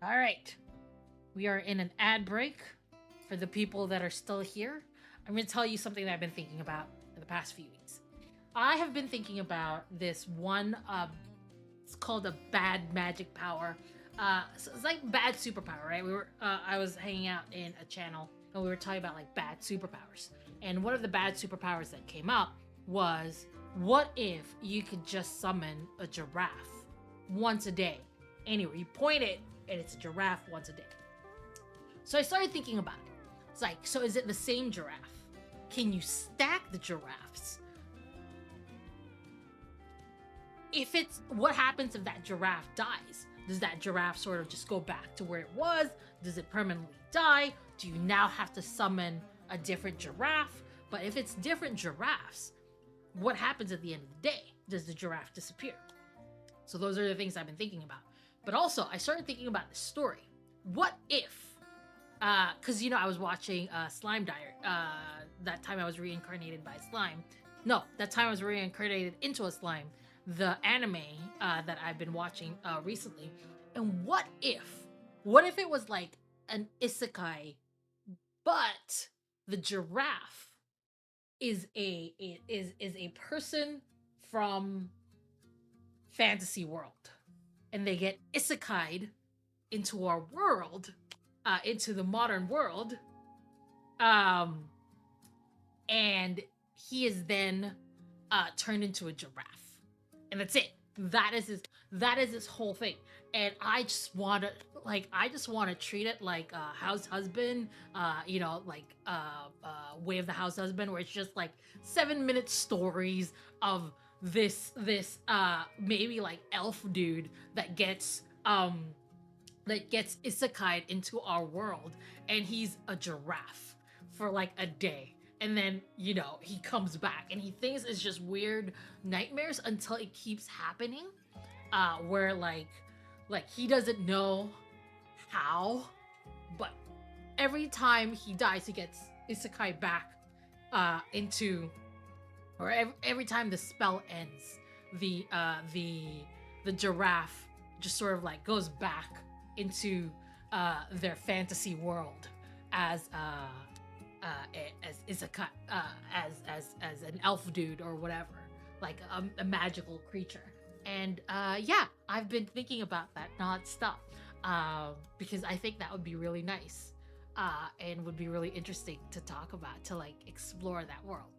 All right. We are in an ad break. For the people that are still here, I'm going to tell you something that I've been thinking about for the past few weeks. I have been thinking about this one, it's called a bad magic power. So it's like bad superpower, right? I was hanging out in a channel and we were talking about like bad superpowers. And one of the bad superpowers that came up was, what if you could just summon a giraffe once a day? Anyway, you point it and it's a giraffe once a day. So I started thinking about it. It's like, so is it the same giraffe? Can you stack the giraffes? If it's, what happens if that giraffe dies? Does that giraffe sort of just go back to where it was? Does it permanently die? Do you now have to summon a different giraffe? But if it's different giraffes, what happens at the end of the day? Does the giraffe disappear? So those are the things I've been thinking about. But also, I started thinking about this story. What if, because I was watching Slime Diet. That time I was reincarnated by a slime. No, that time I was reincarnated into a slime. The anime that I've been watching recently. And what if it was like an isekai, but the giraffe is a person from fantasy world, and they get isekai'd into our world, into the modern world, and he is then turned into a giraffe, and that's it. That is his whole thing. And I just want to treat it like House Husband, Way of the House Husband, where it's just like 7-minute stories of this maybe like elf dude that gets isekai'd into our world, and he's a giraffe for like a day, and then he comes back and he thinks it's just weird nightmares until it keeps happening, where like he doesn't know how, but every time he dies he gets isekai back into, or every time the spell ends, the giraffe just sort of like goes back into their fantasy world as isekai, as an elf dude or whatever, like a magical creature. And I've been thinking about that nonstop, because I think that would be really nice, and would be really interesting to talk about, to like explore that world.